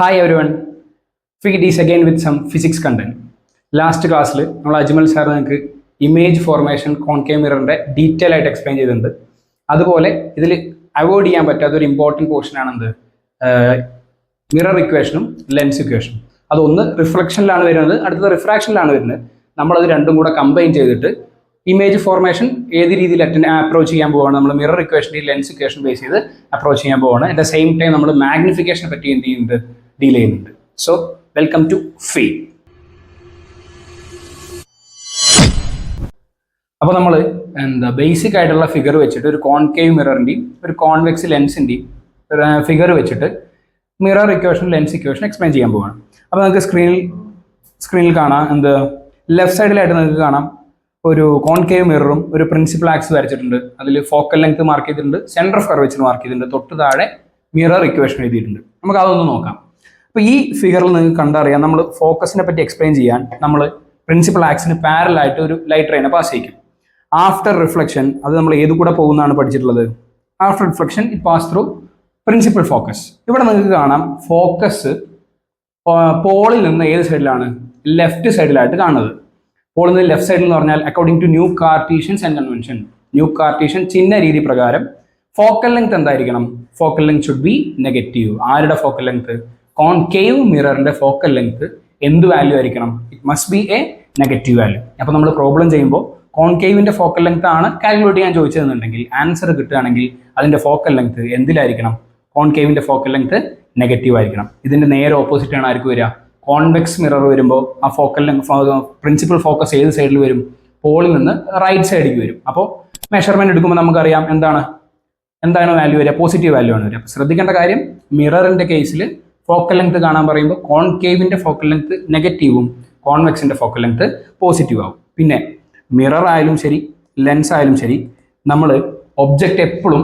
Hi everyone, Feed is again with some physics content. Last class, നമ്മൾ Ajmal sir നിങ്ങൾക്ക് image formation concave മിററിൻ്റെ detail ആയിട്ട് explain ചെയ്തിട്ടുണ്ട്. അതുപോലെ ഇതിൽ അവോയ്ഡ് ചെയ്യാൻ പറ്റാത്ത ഒരു ഇമ്പോർട്ടൻറ്റ് പോർഷനാണ് എന്ത് മിറർ ഇക്വേഷനും ലെൻസ് ഇക്വേഷനും. അതൊന്ന് റിഫ്ലക്ഷനിലാണ് വരുന്നത്, അടുത്തത് റിഫ്രാക്ഷനിലാണ് വരുന്നത്. നമ്മളത് രണ്ടും കൂടെ കമ്പൈൻ ചെയ്തിട്ട് ഇമേജ് ഫോർമേഷൻ ഏത് രീതിയിൽ അപ്രോച്ച് ചെയ്യാൻ പോവാണ്, നമ്മൾ മിറർ ഇക്വേഷൻ്റെ ലെൻസ് ഇക്വേഷൻ ബേസ് ചെയ്ത് അപ്രോച്ച് ചെയ്യാൻ പോവാണ്. അറ്റ് ദ സെയിം ടൈം നമ്മൾ മാഗ്നിഫിക്കേഷനെ പറ്റി എന്ത് ചെയ്യുന്നുണ്ട്, ഡീൽ ചെയ്യുന്നുണ്ട്. So welcome to feed. അപ്പോൾ നമ്മൾ ബേസിക് ആയിട്ടുള്ള ഫിഗർ വെച്ചിട്ട് ഒരു കോൺകേവ് മിററിൻ്റെയും ഒരു കോൺവെക്സ് ലെൻസിൻ്റെയും ഫിഗർ വെച്ചിട്ട് mirror equation lens equation explain ചെയ്യാൻ പോവാണ്. അപ്പോൾ നിങ്ങൾക്ക് സ്ക്രീനിൽ കാണാം, ലെഫ്റ്റ് സൈഡിലായിട്ട് നിങ്ങൾക്ക് കാണാം ഒരു കോൺകേവ് മിററും ഒരു പ്രിൻസിപ്പൽ ആക്സ് വരച്ചിട്ടുണ്ട്. അതിൽ ഫോക്കൽ ലെങ്ത് മാർക്ക് ചെയ്തിട്ടുണ്ട്, സെൻറ്റർ ഓഫ് കർവേച്ചർ മാർക്ക് ചെയ്തിട്ടുണ്ട്, തൊട്ട് താഴെ മിറർ ഇക്വേഷൻ എഴുതിയിട്ടുണ്ട്. നമുക്ക് അതൊന്ന് നോക്കാം. അപ്പോൾ ഈ ഫിഗറിൽ നിങ്ങൾക്ക് കണ്ടറിയാം, നമ്മൾ ഫോക്കസിനെ പറ്റി എക്സ്പ്ലെയിൻ ചെയ്യാൻ നമ്മൾ പ്രിൻസിപ്പൽ ആക്സിന് പാരലായിട്ട് ഒരു ലൈറ്റ് റേനെ പാസ് ചെയ്യും. ആഫ്റ്റർ റിഫ്ലക്ഷൻ, അത് നമ്മൾ ഏത് കൂടെ പോകുന്നതാണ് പഠിച്ചിട്ടുള്ളത്, after reflection it pass through principal focus. ഇവിടെ നിങ്ങൾക്ക് കാണാം ഫോക്കസ് പോളിൽ നിന്ന് ഏത് സൈഡിലാണ്, ലെഫ്റ്റ് സൈഡിലായിട്ട് കാണുന്നത്. പോളിൽ നിന്ന് ലെഫ്റ്റ് സൈഡിൽ എന്ന് പറഞ്ഞാൽ according to new cartesians and convention, new cartesian ചിഹ്ന രീതി പ്രകാരം ഫോക്കൽ ലെങ്ത് എന്തായിരിക്കണം, focal length should be negative. ആരുടെ ഫോക്കൽ ലെങ്ത്, കോൺകേവ് മിററിന്റെ ഫോക്കൽ ലെങ്ത് എന്ത് വാല്യൂ ആയിരിക്കണം, it must be a negative value. അപ്പോൾ നമ്മൾ പ്രോബ്ലം ചെയ്യുമ്പോൾ കോൺകേവിന്റെ ഫോക്കൽ ലെങ്ത് ആണ് കാൽക്കുലേറ്റ് ചെയ്യാൻ ചോദിച്ചതെന്നുണ്ടെങ്കിൽ ആൻസർ കിട്ടുകയാണെങ്കിൽ അതിന്റെ ഫോക്കൽ ലെങ്ത് എന്തിലായിരിക്കണം, കോൺകേവിന്റെ ഫോക്കൽ ലെങ്ത് നെഗറ്റീവ് ആയിരിക്കണം. ഇതിന്റെ നേരെ ഓപ്പോസിറ്റ് ആണ് ആർക്ക് വരിക, കോൺവെക്സ് മിറർ വരുമ്പോൾ ആ ഫോക്കൽ പ്രിൻസിപ്പൽ ഫോക്കസ് ഏത് സൈഡിൽ വരും, പോളിൽ നിന്ന് റൈറ്റ് സൈഡിലേക്ക് വരും. അപ്പോൾ മെഷർമെന്റ് എടുക്കുമ്പോൾ നമുക്കറിയാം എന്താണ് വാല്യൂ വരിക, പോസിറ്റീവ് വാല്യൂ ആണ് വരിക. ശ്രദ്ധിക്കേണ്ട കാര്യം, മിററിന്റെ കേസിൽ ഫോക്കൽ ലെങ്ത് കാണാൻ പറയുമ്പോൾ കോൺകേവിന്റെ ഫോക്കൽ ലെങ്ത് നെഗറ്റീവും കോൺവെക്സിന്റെ ഫോക്കൽ ലെങ്ത് പോസിറ്റീവ് ആവും. പിന്നെ മിറർ ആയാലും ശരി ലെൻസ് ആയാലും ശരി, നമ്മൾ ഒബ്ജക്റ്റ് എപ്പോഴും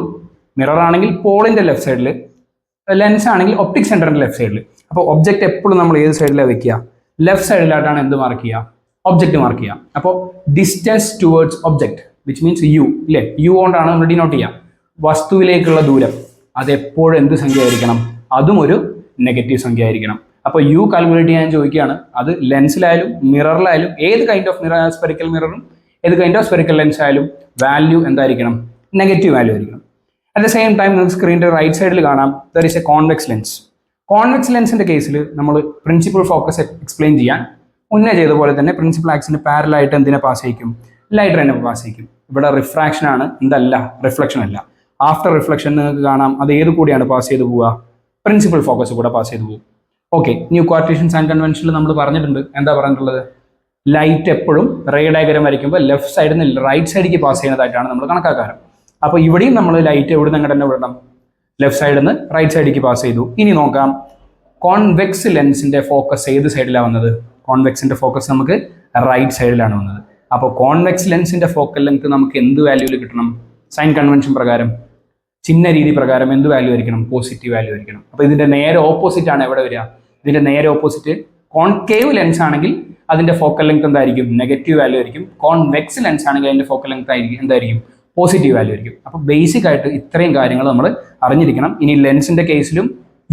മിറർ ആണെങ്കിൽ പോളിന്റെ ലെഫ്റ്റ് സൈഡിൽ, ലെൻസ് ആണെങ്കിൽ ഒപ്റ്റിക് സെന്ററിന്റെ ലെഫ്റ്റ് സൈഡിൽ. അപ്പോൾ ഒബ്ജക്റ്റ് എപ്പോഴും നമ്മൾ ഏത് സൈഡിലാണ് വെക്കുക, ലെഫ്റ്റ് സൈഡിലായിട്ടാണ് എന്ത് മാർക്ക് ചെയ്യുക, ഒബ്ജക്റ്റ് മാർക്ക് ചെയ്യുക. അപ്പോൾ distance towards object which means you, ഇല്ലേ, യു കൊണ്ടാണ് നമ്മൾ ഡിനോട്ട് ചെയ്യുക. വസ്തുവിലേക്കുള്ള ദൂരം അത് എപ്പോഴും എന്ത് സംഖ്യ ആയിരിക്കണം, അതും ഒരു നെഗറ്റീവ് സംഖ്യ ആയിരിക്കണം. അപ്പോൾ യു കാൽക്കുലേറ്റ് ചെയ്യാൻ ചോദിക്കുകയാണ്, അത് ലെൻസിലായാലും മിററിലായാലും ഏത് കൈൻഡ് ഓഫ് മിറർ, സ്പെറിക്കൽ മിററും ഏത് കൈൻഡ് ഓഫ് സ്പെറിക്കൽ ലെൻസ് ആയാലും വാല്യൂ എന്തായിരിക്കണം, നെഗറ്റീവ് വാല്യൂ ആയിരിക്കണം. അറ്റ് ദ സെയിം ടൈം നിങ്ങൾക്ക് സ്ക്രീനിൻ്റെ റൈറ്റ് സൈഡിൽ കാണാം there is A convex lens. Convex ലെൻസിന്റെ കേസിൽ നമ്മൾ പ്രിൻസിപ്പൽ ഫോക്കസ് എക്സ്പ്ലെയിൻ ചെയ്യാൻ മുന്നേ ചെയ്ത പോലെ തന്നെ പ്രിൻസിപ്പൽ ആക്സിന് പാരലായിട്ട് എന്തിനെ പാസ് ചെയ്യിക്കും, ലൈറ്റ് റേനെ പാസ് ചെയ്യിക്കും. ഇവിടെ റിഫ്രാക്ഷൻ ആണ്, എന്തല്ല, റിഫ്ലക്ഷൻ അല്ല. ആഫ്റ്റർ റിഫ്ലക്ഷൻ നിങ്ങൾക്ക് കാണാം അത് ഏത് കൂടിയാണ് പാസ് ചെയ്ത് പോവുക, പ്രിൻസിപ്പൽ ഫോക്കസ് കൂടെ പാസ് ചെയ്ത് പോകും. ഓക്കെ, ന്യൂ കാർട്ടീഷ്യൻസ് ആൻഡ് കൺവെൻഷനിൽ നമ്മൾ പറഞ്ഞിട്ടുണ്ട്, എന്താ പറഞ്ഞിട്ടുള്ളത്, ലൈറ്റ് എപ്പോഴും റേ ഡയഗ്രം വരയ്ക്കുമ്പോൾ ലെഫ്റ്റ് സൈഡിൽ നിന്ന് റൈറ്റ് സൈഡിലേക്ക് പാസ് ചെയ്യുന്നതായിട്ടാണ് നമ്മൾ കണക്കാക്കാറ്. അപ്പോൾ ഇവിടെയും നമ്മൾ ലൈറ്റ് എവിടെ നിന്ന് തന്നെ വിടണം, ലെഫ്റ്റ് സൈഡിൽ നിന്ന് റൈറ്റ് സൈഡിലേക്ക് പാസ് ചെയ്തു. ഇനി നോക്കാം, കോൺവെക്സ് ലെൻസിന്റെ ഫോക്കസ് ഏത് സൈഡിലാണ് വന്നത്, കോൺവെക്സിന്റെ ഫോക്കസ് നമുക്ക് റൈറ്റ് സൈഡിലാണ് വന്നത്. അപ്പോൾ കോൺവെക്സ് ലെൻസിന്റെ ഫോക്കൽ ലെങ്ത് നമുക്ക് എന്ത് വാല്യൂവിൽ കിട്ടണം, സൈൻ കൺവെൻഷൻ പ്രകാരം, ചിഹ്ന രീതി പ്രകാരം എന്ത് വാല്യൂ ആയിരിക്കണം, പോസിറ്റീവ് വാല്യൂ ആയിരിക്കണം. അപ്പോൾ ഇതിന്റെ നേരെ ഓപ്പോസിറ്റ് ആണ് എവിടെ വരിക, ഇതിന്റെ നേരെ ഓപ്പോസിറ്റ് കോൺകേവ് ലെൻസ് ആണെങ്കിൽ അതിന്റെ ഫോക്കൽ ലെങ്ത് എന്തായിരിക്കും, നെഗറ്റീവ് വാല്യൂ ആയിരിക്കും. കോൺവെക്സ് ലെൻസ് ആണെങ്കിൽ അതിന്റെ ഫോക്കൽ ലെങ്ത് ആയിരിക്കും എന്തായിരിക്കും, പോസിറ്റീവ് വാല്യൂ ആയിരിക്കും. അപ്പോൾ ബേസിക് ആയിട്ട് ഇത്രയും കാര്യങ്ങൾ നമ്മൾ അറിഞ്ഞിരിക്കണം. ഇനി ലെൻസിന്റെ കേസിലും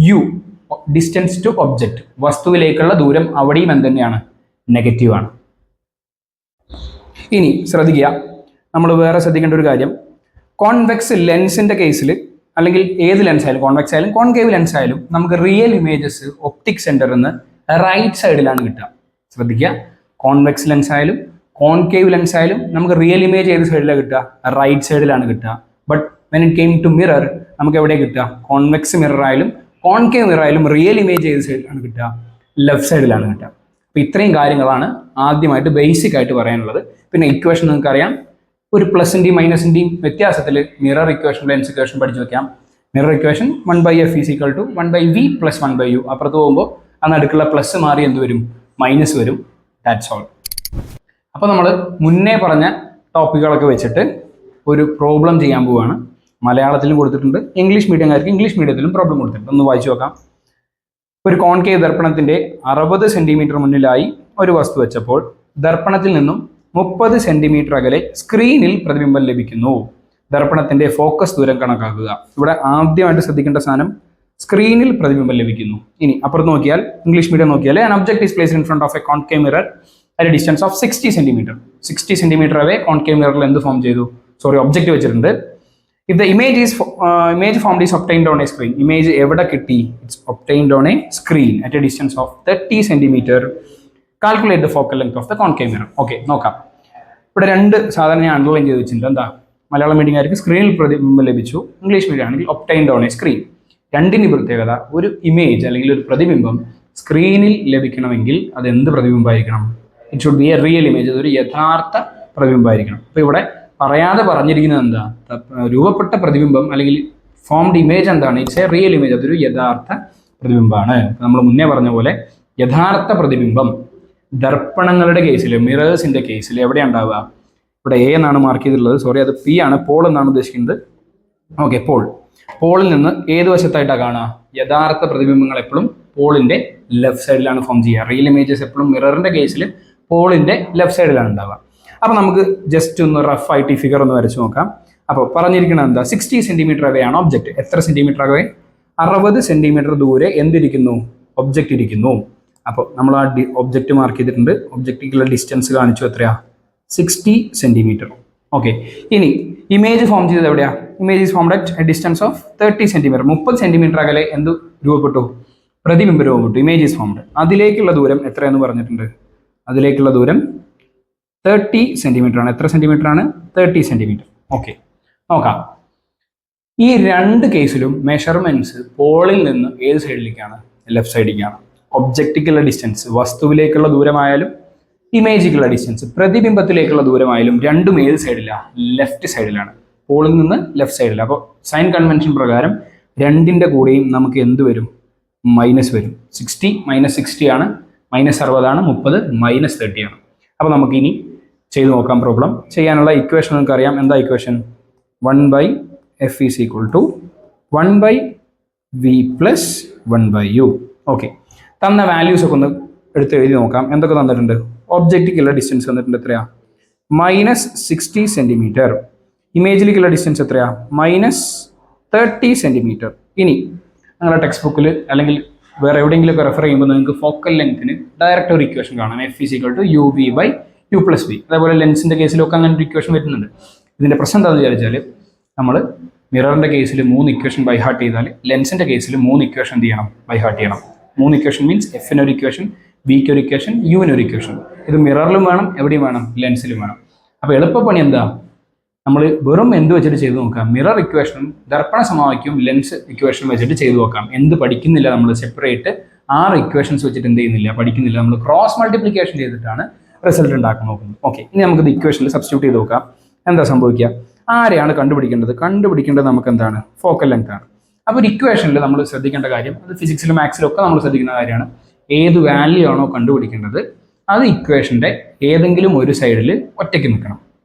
യു, ഡിസ്റ്റൻസ് ടു ഒബ്ജക്റ്റ്, വസ്തുവിലേക്കുള്ള ദൂരം, അവിടെയും എന്തുതന്നെയാണ്, നെഗറ്റീവ് ആണ്. ഇനി ശ്രദ്ധിക്കുക, നമ്മൾ വേറെ ശ്രദ്ധിക്കേണ്ട ഒരു കാര്യം, കോൺവെക്സ് ലെൻസിന്റെ കേസിൽ അല്ലെങ്കിൽ ഏത് ലെൻസ് ആയാലും, കോൺവെക്സ് ആയാലും കോൺകേവ് ലെൻസ് ആയാലും, നമുക്ക് റിയൽ ഇമേജസ് ഒപ്റ്റിക് സെന്ററിൽ നിന്ന് റൈറ്റ് സൈഡിലാണ് കിട്ടുക. ശ്രദ്ധിക്കുക, കോൺവെക്സ് ലെൻസ് ആയാലും കോൺകേവ് ലെൻസ് ആയാലും നമുക്ക് റിയൽ ഇമേജ് ഏത് സൈഡിലാണ് കിട്ടുക, റൈറ്റ് സൈഡിലാണ് കിട്ടുക. But when it came to mirror നമുക്ക് എവിടെ കിട്ടുക, കോൺവെക്സ് മിറർ ആയാലും കോൺകേവ് മിറർ ആയാലും റിയൽ ഇമേജ് ഏത് സൈഡിലാണ് കിട്ടുക, ലെഫ്റ്റ് സൈഡിലാണ് കിട്ടുക. അപ്പോൾ ഇത്രയും കാര്യങ്ങളാണ് ആദ്യമായിട്ട് ബേസിക് ആയിട്ട് പറയാനുള്ളത്. പിന്നെ ഇക്വേഷൻ നിങ്ങൾക്കറിയാം, ഒരു പ്ലസിൻ്റെയും മൈനസിൻ്റെയും വ്യത്യാസത്തിൽ മിറർ ഇക്വേഷൻ ലെൻസ് ഇക്വേഷൻ പഠിച്ചു വെക്കാം. Mirror equation 1/f = 1/v + 1/u. അപ്പുറത്ത് പോകുമ്പോൾ ആ നടുക്കുള്ള പ്ലസ് മാറി എന്ത് വരും, മൈനസ് വരും. That's all. അപ്പോൾ നമ്മൾ മുന്നേ പറഞ്ഞ ടോപ്പിക്കുകളൊക്കെ വെച്ചിട്ട് ഒരു പ്രോബ്ലം ചെയ്യാൻ പോവുകയാണ്. മലയാളത്തിലും കൊടുത്തിട്ടുണ്ട്, ഇംഗ്ലീഷ് മീഡിയംകാർക്ക് ഇംഗ്ലീഷ് മീഡിയത്തിലും പ്രോബ്ലം കൊടുത്തിട്ടുണ്ട്. ഒന്ന് വായിച്ചു നോക്കാം. ഒരു കോൺകേവ് ദർപ്പണത്തിന്റെ 60 സെന്റിമീറ്റർ മുന്നിലായി ഒരു വസ്തു വെച്ചപ്പോൾ ദർപ്പണത്തിൽ നിന്നും 30 സെന്റിമീറ്റർ അകലെ സ്ക്രീനിൽ പ്രതിബിംബം ലഭിക്കുന്നു. ദർപ്പണത്തിന്റെ ഫോക്കസ് ദൂരം കണക്കാക്കുക. ഇവിടെ ആദ്യമായിട്ട് ശ്രദ്ധിക്കേണ്ട സാധനം സ്ക്രീനിൽ പ്രതിബിംബം ലഭിക്കുന്നു. ഇനി അപ്പുറത്ത് നോക്കിയാൽ ഇംഗ്ലീഷ് മീഡിയം നോക്കിയാൽ an object is placed in front of a concave mirror at a distance of 60 centimeter. 60 centimeter away concave mirror എന്ത് ഫോം ചെയ്തു, സോറി ഒബ്ജക്റ്റ് വെച്ചിട്ടുണ്ട്. If the image formed is obtained on a screen, image എവിടെ കിട്ടി, it's obtained on a screen at a distance of 30 centimeter. Calculate the focal length of the concave mirror. Okay, നോക്കാം. ഇവിടെ രണ്ട് സാധാരണ ഞാൻ underline ചെയ്ത് വെച്ചിട്ടുണ്ട്. എന്താ, മലയാളം മീഡിയം ആയിരിക്കും സ്ക്രീനിൽ പ്രതിബിംബം ലഭിച്ചു, ഇംഗ്ലീഷ് മീഡിയം ആണെങ്കിൽ obtained on a screen. രണ്ടിന് പ്രത്യേകത, ഒരു ഇമേജ് അല്ലെങ്കിൽ ഒരു പ്രതിബിംബം സ്ക്രീനിൽ ലഭിക്കണമെങ്കിൽ അത് എന്ത് പ്രതിബിംബമായിരിക്കണം, it should be a real image, അതൊരു യഥാർത്ഥ പ്രതിബിംബമായിരിക്കണം. അപ്പോൾ ഇവിടെ പറയാതെ പറഞ്ഞിരിക്കുന്നത് എന്താ, രൂപപ്പെട്ട പ്രതിബിംബം അല്ലെങ്കിൽ ഫോംഡ് ഇമേജ് എന്താണ്, ഇറ്റ്സ് എ റിയൽ ഇമേജ്, അതൊരു യഥാർത്ഥ പ്രതിബിംബമാണ്. നമ്മൾ മുന്നേ പറഞ്ഞ പോലെ യഥാർത്ഥ പ്രതിബിംബം ദർപ്പണങ്ങളുടെ കേസിൽ, മിറേഴ്സിന്റെ കേസിൽ എവിടെയാണ് ഉണ്ടാവുക, ഇവിടെ എ എന്നാണ് മാർക്ക് ചെയ്തിട്ടുള്ളത്, സോറി അത് പി ആണ്, പോൾ എന്നാണ് ഉദ്ദേശിക്കുന്നത്. ഓക്കെ, പോളിൽ നിന്ന് ഏത് വശത്തായിട്ടാണ് കാണുക, യഥാർത്ഥ പ്രതിബിംബങ്ങൾ എപ്പോഴും പോളിന്റെ ലെഫ്റ്റ് സൈഡിലാണ് ഫോം ചെയ്യുക. റിയൽ ഇമേജസ് എപ്പോഴും മിററിന്റെ കേസിൽ പോളിന്റെ ലെഫ്റ്റ് സൈഡിലാണ് ഉണ്ടാവുക. അപ്പോൾ നമുക്ക് ജസ്റ്റ് ഒന്ന് റഫ് ആയിട്ട് ഈ ഫിഗർ ഒന്ന് വരച്ച് നോക്കാം. അപ്പോൾ പറഞ്ഞിരിക്കുന്നത് എന്താ, 60 സെന്റിമീറ്റർ അവേ ആണ് ഒബ്ജക്റ്റ്. എത്ര സെന്റിമീറ്റർ അവേ, 60 സെന്റിമീറ്റർ ദൂരെ എന്തിരിക്കുന്നു, ഒബ്ജക്റ്റ് ഇരിക്കുന്നു. അപ്പോൾ നമ്മൾ ആ ഒബ്ജക്റ്റ് മാർക്ക് ചെയ്തിട്ടുണ്ട്, ഒബ്ജക്റ്റിലുള്ള ഡിസ്റ്റൻസ് കാണിച്ചു, എത്രയാ, 60 സെന്റിമീറ്റർ. ഓക്കെ, ഇനി ഇമേജ് ഫോം ചെയ്തത് എവിടെയാ, image is formed at A distance of 30 centimetre. 30 centimetre അകലെ എന്ത് രൂപപ്പെട്ടു, പ്രതിബിംബം രൂപപ്പെട്ടു, ഇമേജ് ഈസ് ഫോംഡ്. അതിലേക്കുള്ള ദൂരം എത്രയെന്ന് പറഞ്ഞിട്ടുണ്ട്, അതിലേക്കുള്ള ദൂരം 30 സെന്റിമീറ്റർ ആണ്. എത്ര സെന്റിമീറ്റർ ആണ്, 30 സെന്റിമീറ്റർ. ഓക്കെ, നോക്കാം. ഈ രണ്ട് കേസിലും മെഷർമെന്റ്സ് പോളിൽ നിന്ന് ഏത് സൈഡിലേക്കാണ്, ലെഫ്റ്റ് സൈഡിലേക്കാണ്. ഒബ്ജക്റ്റിക്കുള്ള ഡിസ്റ്റൻസ്, വസ്തുവിലേക്കുള്ള ദൂരമായാലും ഇമേജിക്കുള്ള ഡിസ്റ്റൻസ്, പ്രതിബിംബത്തിലേക്കുള്ള ദൂരമായാലും രണ്ടും ഏത് സൈഡിലാണ്, ലെഫ്റ്റ് സൈഡിലാണ്. പോളിൽ നിന്ന് ലെഫ്റ്റ് സൈഡിൽ. അപ്പോൾ സൈൻ കൺവെൻഷൻ പ്രകാരം രണ്ടിൻ്റെ കൂടെയും നമുക്ക് എന്ത് വരും, മൈനസ് വരും. 60 - 60 ആണ്, -60 ആണ്, 30 - 30 ആണ്. അപ്പോൾ നമുക്കിനി ചെയ്ത് നോക്കാം. പ്രോബ്ലം ചെയ്യാനുള്ള ഇക്വേഷൻ നിങ്ങൾക്ക് അറിയാം. എന്താ equation, 1/f is equal to 1/v + 1/u. Okay, തന്ന വാല്യൂസ് ഒക്കെ ഒന്ന് എടുത്ത് എഴുതി നോക്കാം. എന്തൊക്കെ തന്നിട്ടുണ്ട്, ഒബ്ജക്റ്റിക്കുള്ള ഡിസ്റ്റൻസ് തന്നിട്ടുണ്ട്, എത്രയാ, -60 സെന്റിമീറ്റർ. ഇമേജിലേക്കുള്ള ഡിസ്റ്റൻസ് എത്രയാ, -30 സെന്റിമീറ്റർ. ഇനി നിങ്ങളുടെ ടെക്സ്റ്റ് ബുക്കിൽ അല്ലെങ്കിൽ വേറെ എവിടെയെങ്കിലുമൊക്കെ റെഫർ ചെയ്യുമ്പോൾ നിങ്ങൾക്ക് ഫോക്കൽ ലെങ്ത്തിന് ഡയറക്റ്റ് ഒരു ഇക്വേഷൻ കാണാം, f is equal to uv/u + v. അതേപോലെ ലെൻസിന്റെ കേസിലൊക്കെ അങ്ങനെ ഒരു ഇക്വേഷൻ വരുന്നുണ്ട്. ഇതിന്റെ പ്രശ്നം എന്താണെന്ന് വിചാരിച്ചാൽ നമ്മൾ മിററിന്റെ കേസിൽ 3 ഇക്വേഷൻ ബൈ ഹാർട്ട് ചെയ്താൽ ലെൻസിന്റെ കേസിൽ 3 ഇക്വേഷൻ എന്ത് ചെയ്യണം, ബൈ ഹാർട്ട് ചെയ്യണം. 3 ഇക്വേഷൻ മീൻസ് എഫിന് ഒരു ഇക്വേഷൻ, വിക്ക് ഒരു ഇക്വേഷൻ, യുവിന് ഒരു ഇക്വേഷൻ. ഇത് മിററിലും വേണം, എവിടെയും വേണം, ലെൻസിലും വേണം. അപ്പോൾ എളുപ്പപ്പണി എന്താ, നമ്മൾ വെറും എന്ത് വെച്ചിട്ട് ചെയ്ത് നോക്കാം, മിറർ ഇക്വേഷനും ദർപ്പണ സമവാക്യവും ലെൻസ് ഇക്വേഷനും വെച്ചിട്ട് ചെയ്ത് നോക്കാം. എന്ത് പഠിക്കുന്നില്ല, നമ്മൾ സെപ്പറേറ്റ് 6 ഇക്വേഷൻസ് വെച്ചിട്ട് എന്ത് ചെയ്യുന്നില്ല, പഠിക്കുന്നില്ല. നമ്മൾ ക്രോസ് മൾട്ടിപ്ലിക്കേഷൻ ചെയ്തിട്ടാണ് റിസൾട്ട് ഉണ്ടാക്കാൻ നോക്കുന്നത്. ഓക്കെ, ഇനി നമുക്ക് ഇക്വേഷനിൽ സബ്സ്റ്റിറ്റ്യൂട്ട് ചെയ്ത് നോക്കാം. എന്താ സംഭവിക്കുക, ആരെയാണ് കണ്ടുപിടിക്കേണ്ടത് നമുക്ക് എന്താണ്, ഫോക്കൽ ലെങ്ത് ആണ്. അപ്പോൾ ഒരു ഇക്വേഷനിൽ നമ്മൾ ശ്രദ്ധിക്കേണ്ട കാര്യം, അത് ഫിസിക്സിലും മാത്സിലും ഒക്കെ നമ്മൾ ശ്രദ്ധിക്കുന്ന കാര്യമാണ്, ഏത് വാല്യൂ ആണോ കണ്ടുപിടിക്കേണ്ടത് അത് ഇക്വേഷൻ്റെ ഏതെങ്കിലും ഒരു സൈഡിൽ ഒറ്റയ്ക്ക് നിൽക്കണം.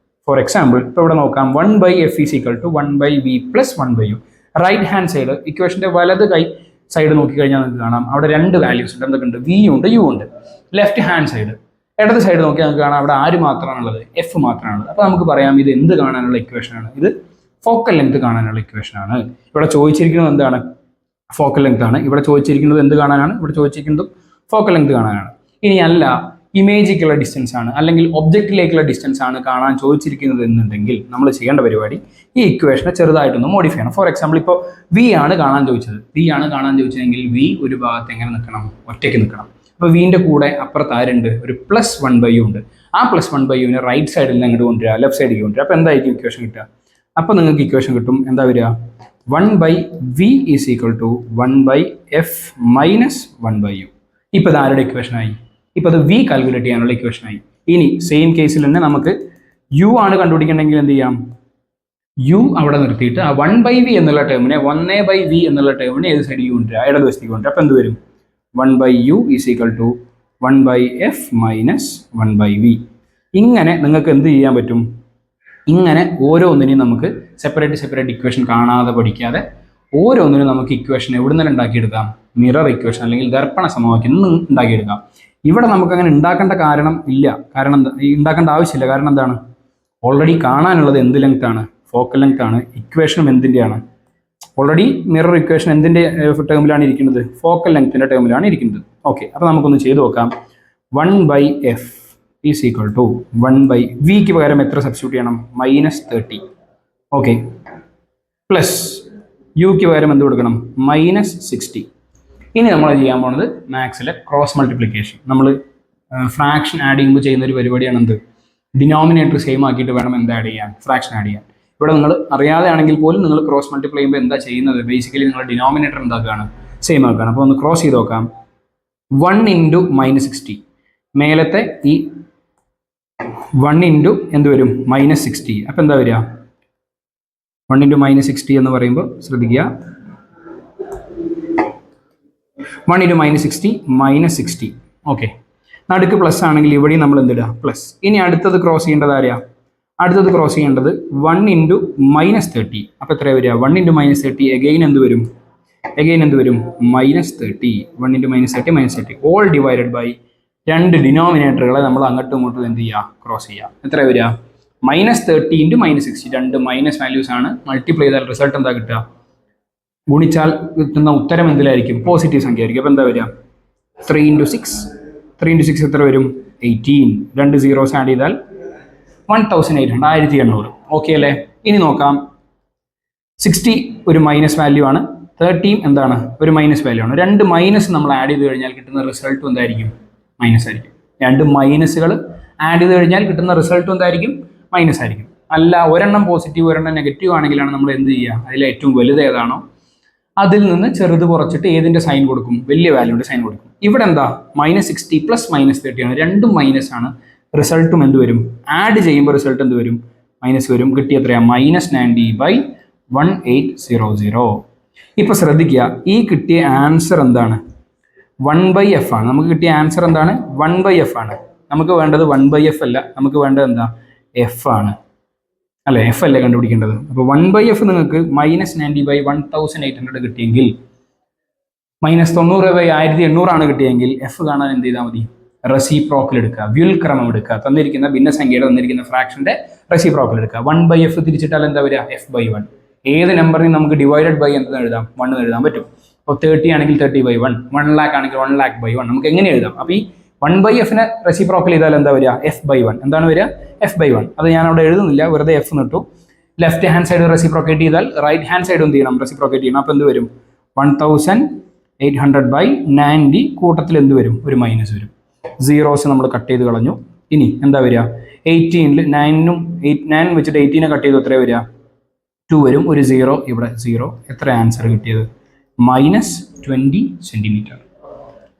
ഫോർ എക്സാമ്പിൾ ഇപ്പോൾ ഇവിടെ നോക്കാം, 1/f is equal to 1/v + 1/u. Right hand side ഇക്വേഷൻ്റെ വലത് കൈ സൈഡ് നോക്കിക്കഴിഞ്ഞാൽ നിങ്ങൾക്ക് കാണാം അവിടെ 2 വാല്യൂസ് ഉണ്ട്. എന്തൊക്കെ ഉണ്ട്, v ഉണ്ട്, u ഉണ്ട്. ലെഫ്റ്റ് ഹാൻഡ് സൈഡ്, ഇടത് സൈഡ് നോക്കിയാൽ നമുക്ക് കാണാം അവിടെ ആര് മാത്രമാണുള്ളത്, f മാത്രമാണുള്ളത്. അപ്പോൾ നമുക്ക് പറയാം ഇത് എന്ത് കാണാനുള്ള ഇക്വേഷനാണ്, ഇത് ഫോക്കൽ ലെങ്ത് കാണാനുള്ള ഇക്വേഷനാണ്. ഇവിടെ ചോദിച്ചിരിക്കുന്നത് എന്താണ്, ഫോക്കൽ ലെങ്ത് ആണ്. ഇവിടെ ചോദിച്ചിരിക്കുന്നത് എന്ത് കാണാനാണ്, ഇവിടെ ചോദിച്ചിരിക്കുന്നത് ഫോക്കൽ ലെങ്ത് കാണാനാണ്. ഇനി അല്ല ഇമേജിലേക്കുള്ള ഡിസ്റ്റൻസ് ആണ് അല്ലെങ്കിൽ ഒബ്ജക്റ്റിലേക്കുള്ള ഡിസ്റ്റൻസ് ആണ് കാണാൻ ചോദിച്ചിരിക്കുന്നത് എന്നുണ്ടെങ്കിൽ നമ്മൾ ചെയ്യേണ്ട പരിപാടി ഈ ഇക്വേഷനെ ചെറുതായിട്ടൊന്ന് മോഡിഫൈ ചെയ്യണം. ഫോർ എക്സാമ്പിൾ ഇപ്പോൾ v ആണ് കാണാൻ ചോദിച്ചതെങ്കിൽ v ഒരു ഭാഗത്ത് എങ്ങനെ നിൽക്കണം, ഒറ്റയ്ക്ക് നിൽക്കണം. അപ്പോൾ വിൻ്റെ കൂടെ അപ്പുറത്ത് ആരുണ്ട്, ഒരു +1/u ഉണ്ട്. ആ +1/uവിനെ റൈറ്റ് സൈഡിൽ നിന്ന് അങ്ങോട്ട് കൊണ്ടുവരിക, ലെഫ്റ്റ് സൈഡിലേക്ക് കൊണ്ടുവരിക. അപ്പോൾ എന്തായിരിക്കും ഇക്വേഷൻ കിട്ടുക, അപ്പോൾ നിങ്ങൾക്ക് ഇക്വേഷൻ കിട്ടും, എന്താ വരിക, 1/v is equal to 1/f - 1/u. ഇപ്പോൾ ഇത് ആരുടെ ഇക്വേഷനായി, ഇപ്പോൾ അത് v കാൽക്കുലേറ്റ് ചെയ്യാനുള്ള ഇക്വേഷനായി. ഇനി സെയിം കേസിൽ തന്നെ നമുക്ക് u ആണ് കണ്ടുപിടിക്കണമെങ്കിൽ എന്ത് ചെയ്യാം, u അവിടെ നിർത്തിയിട്ട് ആ 1/v എന്നുള്ള ടേമിനെ 1/v എന്നുള്ള ടേമിനെ ഏത് സൈഡ് u കൊണ്ടുവരിക, ഇടതുവശത്തേക്ക് കൊണ്ടുവരിക. അപ്പോൾ എന്ത് വരും, 1/u is equal to 1/f - 1/v. ഇങ്ങനെ നിങ്ങൾക്ക് എന്ത് ചെയ്യാൻ പറ്റും, ഇങ്ങനെ ഓരോന്നിനെയും നമുക്ക് സെപ്പറേറ്റ് ഇക്വേഷൻ കാണാതെ പഠിക്കാതെ ഓരോന്നിനും നമുക്ക് ഇക്വേഷൻ എവിടെ നിന്ന് ഉണ്ടാക്കിയെടുക്കാം, മിറർ ഇക്വേഷൻ അല്ലെങ്കിൽ ദർപ്പണ സമവാക്യം ഉണ്ടാക്കിയെടുക്കാം. ഇവിടെ നമുക്ക് അങ്ങനെ ഉണ്ടാക്കേണ്ട കാരണം ഇല്ല, ഉണ്ടാക്കേണ്ട ആവശ്യമില്ല. കാരണം എന്താണ്, ഓൾറെഡി കാണാനുള്ളത് എന്ത് ലെങ്ത് ആണ്, ഫോക്കൽ ലെങ്ത് ആണ്. ഇക്വേഷനും എന്തിൻ്റെയാണ്, ഓൾറെഡി മിറർ ഇക്വേഷൻ എന്തിൻ്റെ ടേമിലാണ് ഇരിക്കുന്നത്? ഫോക്കൽ ലെങ്ത്തിൻ്റെ ടേമിലാണ് ഇരിക്കുന്നത്. ഓക്കെ, അപ്പോൾ നമുക്കൊന്ന് ചെയ്ത് നോക്കാം. 1/f ഈസ് ഈക്വൽ ടു 1 വിക്ക് പകരം എത്ര സബ്സ്റ്റിറ്റ്യൂട്ട് ചെയ്യണം? -30. ഓക്കെ, പ്ലസ് യുക്ക് പകരം എന്ത് കൊടുക്കണം? -60. ഇനി നമ്മൾ ചെയ്യാൻ പോകുന്നത് മാത്സിലെ ക്രോസ് മൾട്ടിപ്ലിക്കേഷൻ. നമ്മൾ ഫ്രാക്ഷൻ ആഡ് ചെയ്യുമ്പോൾ ചെയ്യുന്ന ഒരു പരിപാടിയാണ് എന്ത്? ഡിനോമിനേറ്റർ സെയിം ആക്കിയിട്ട് വേണം എന്ത് ആഡ് ചെയ്യാൻ? ഫ്രാക്ഷൻ ആഡ് ചെയ്യാൻ. ഇവിടെ നിങ്ങൾ അറിയാതെ ആണെങ്കിൽ പോലും നിങ്ങൾ ക്രോസ് മൾട്ടിപ്ലൈ ചെയ്യുമ്പോൾ എന്താ ചെയ്യുന്നത്? ബേസിക്കലി നിങ്ങൾ ഡിനോമിനേറ്റർ എന്താക്കുകയാണ്? സെയിം ആക്കുകയാണ്. അപ്പോൾ ഒന്ന് ക്രോസ് ചെയ്ത് നോക്കാം. 1 × -60. മേലത്തെ ഈ 1 × എന്ത് വരും? -60. അപ്പോൾ എന്താ വരിക? 1 × -60 എന്ന് പറയുമ്പോൾ ശ്രദ്ധിക്കുക, 1 × -60 -60. ഓക്കെ, നടുക്ക് പ്ലസ് ആണെങ്കിൽ ഇവിടെയും നമ്മൾ എന്തിടുക? പ്ലസ്. ഇനി അടുത്തത് ക്രോസ് ചെയ്യേണ്ടത് ആരെയാ? അടുത്തത് ക്രോസ് ചെയ്യേണ്ടത് 1 × -30. അപ്പോൾ എത്ര വരിക? 1 × -30 എഗെയിൻ എന്ത് വരും? എഗെയിൻ എന്ത് വരും? -30. 1 × -30 -30 ഓൾ ഡിവൈഡഡ് ബൈ രണ്ട് ഡിനോമിനേറ്ററുകളെ നമ്മൾ അങ്ങോട്ടും ഇങ്ങോട്ടും എന്ത് ചെയ്യുക? ക്രോസ് ചെയ്യുക. എത്ര വരിക? -30 × -60. രണ്ട് മൈനസ് വാല്യൂസ് ആണ്. മൾട്ടിപ്ലൈ ചെയ്താൽ റിസൾട്ട് എന്താ കിട്ടുക? ഗുണിച്ചാൽ കിട്ടുന്ന ഉത്തരം എന്തിലായിരിക്കും? പോസിറ്റീവ് സംഖ്യ ആയിരിക്കും. അപ്പോൾ എന്താ വരിക? 3 × 6. 3 × 6 എത്ര വരും? 18. രണ്ട് സീറോസ് ആഡ് ചെയ്താൽ 1800, 1800. ഓക്കെ അല്ലേ? ഇനി നോക്കാം. 60 ഒരു മൈനസ് വാല്യൂ ആണ്. 13 എന്താണ്? ഒരു മൈനസ് വാല്യൂ ആണ്. രണ്ട് മൈനസ് നമ്മൾ ആഡ് ചെയ്ത് കഴിഞ്ഞാൽ കിട്ടുന്ന റിസൾട്ടും എന്തായിരിക്കും? മൈനസ് ആയിരിക്കും. രണ്ട് മൈനസുകൾ ആഡ് ചെയ്ത് കഴിഞ്ഞാൽ കിട്ടുന്ന റിസൾട്ടും എന്തായിരിക്കും? മൈനസ് ആയിരിക്കും. അല്ല, ഒരെണ്ണം പോസിറ്റീവ് ഒരെണ്ണം നെഗറ്റീവ് ആണെങ്കിലാണ് നമ്മൾ എന്ത് ചെയ്യുക? അതിൽ ഏറ്റവും വലുത് ഏതാണോ അതിൽ നിന്ന് ചെറുത് കുറച്ചിട്ട് ഏതിൻ്റെ സൈൻ കൊടുക്കും? വലിയ വാല്യൂൻ്റെ സൈൻ കൊടുക്കും. ഇവിടെ എന്താ? -60 + -30 ആണ്. രണ്ടും മൈനസ് ആണ്. റിസൾട്ടും എന്ത് വരും? ആഡ് ചെയ്യുമ്പോൾ റിസൾട്ട് എന്ത് വരും? മൈനസ് വരും. കിട്ടി എത്രയാണ്? -90/1800. ഇപ്പോൾ ശ്രദ്ധിക്കുക, ഈ കിട്ടിയ ആൻസർ എന്താണ്? 1/f ആണ്. നമുക്ക് കിട്ടിയ ആൻസർ എന്താണ്? 1/f ആണ്. നമുക്ക് വേണ്ടത് 1/f അല്ല, നമുക്ക് വേണ്ടത് എന്താ? f ആണ് അല്ലേ? f അല്ലേ കണ്ടുപിടിക്കേണ്ടത്. അപ്പോൾ 1/f നിങ്ങൾക്ക് -90/1800 കിട്ടിയെങ്കിൽ, -90/1800 ആണ് കിട്ടിയെങ്കിൽ f കാണാൻ എന്ത് ചെയ്താൽ മതി? റെസിപ്രോക്കൽ എടുക്കുക, വ്യുൽക്രമം എടുക്കുക. തന്നിരിക്കുന്ന ഭിന്നസംഖ്യയുടെ തന്നിരിക്കുന്ന ഫ്രാക്ഷന്റെ റെസിപ്രോക്കൽ എടുക്കുക. 1/f തിരിച്ചിട്ടാൽ എന്താ വരിക? f/1. ഏത് നമ്പറിനും നമുക്ക് ഡിവൈഡഡ് ബൈ എന്ത് എഴുതാം? 1 എഴുതാൻ പറ്റും. അപ്പോൾ 30 ആണെങ്കിൽ 30/1, 1 lakh ആണെങ്കിൽ 1 lakh/1 നമുക്ക് എങ്ങനെ എഴുതാം? അപ്പോൾ ഈ 1/fനെ റെസിപ്രോക്കൽ ചെയ്താൽ എന്താ വരിക? f/1. എന്താണ് വരിക? f/1. അത് ഞാൻ അവിടെ എഴുതുന്നില്ല, വെറുതെ f നിട്ടു. ലെഫ്റ്റ് ഹാൻഡ് സൈഡ് റെസിപ്രോക്കേറ്റ് ചെയ്താൽ റൈറ്റ് ഹാൻഡ് സൈഡ് എന്ത് ചെയ്യണം? റെസിപ്രോക്കേറ്റ് ചെയ്യണം. അപ്പോൾ എന്ത് വരും? 1800/90 കൂട്ടത്തിൽ എന്ത് വരും? ഒരു മൈനസ് വരും. സീറോസ് നമ്മൾ കട്ട് ചെയ്ത് കളഞ്ഞു. ഇനി എന്താ വരിക? 18ൽ 9 വെച്ചിട്ട് 18നെ കട്ട് ചെയ്ത് എത്ര വരിക? 2 വരും. ഒരു 0 ഇവിടെ 0. എത്ര ആൻസർ കിട്ടിയത്? -20 സെൻറ്റിമീറ്റർ.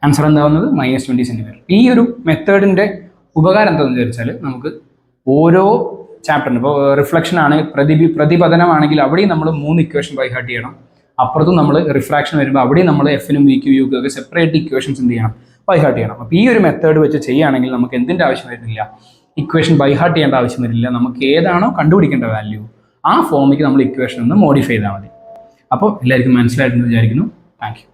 ആൻസർ എന്താ വന്നത്? -20 സെൻറ്റിമീറ്റർ. ഈ ഒരു മെത്തേഡിൻ്റെ ഉപകാരം എന്താണെന്ന് വിചാരിച്ചാൽ നമുക്ക് ഓരോ ചാപ്റ്ററിന്, ഇപ്പോൾ റിഫ്ലക്ഷൻ ആണ്, പ്രതിപതനമാണെങ്കിൽ അവിടെയും നമ്മൾ 3 ഇക്വേഷൻ ബൈ ഹാർട്ട് ചെയ്യണം. അപ്പുറത്തും നമ്മൾ റിഫ്രാക്ഷൻ വരുമ്പോൾ അവിടെയും നമ്മൾ എഫിനും വിക്കും യുക്കും ഒക്കെ സെപ്പറേറ്റ് ഇക്വേഷൻസ് എന്ത് ചെയ്യണം? ബൈ ഹാർട്ട് ചെയ്യണം. അപ്പോൾ ഈ ഒരു മെത്തേഡ് വെച്ച് ചെയ്യുകയാണെങ്കിൽ നമുക്ക് എന്തിൻ്റെ ആവശ്യം വരുന്നില്ല? ഇക്വേഷൻ ബൈ ഹാർട്ട് ചെയ്യേണ്ട ആവശ്യം വരില്ല. നമുക്ക് ഏതാണോ കണ്ടുപിടിക്കേണ്ട വാല്യൂ ആ ഫോമിലേക്ക് നമ്മൾ ഇക്വേഷൻ ഒന്ന് മോഡിഫൈ ചെയ്താൽ മതി. അപ്പോൾ എല്ലാവർക്കും മനസ്സിലായിട്ടെന്ന് വിചാരിക്കുന്നു. Thank you.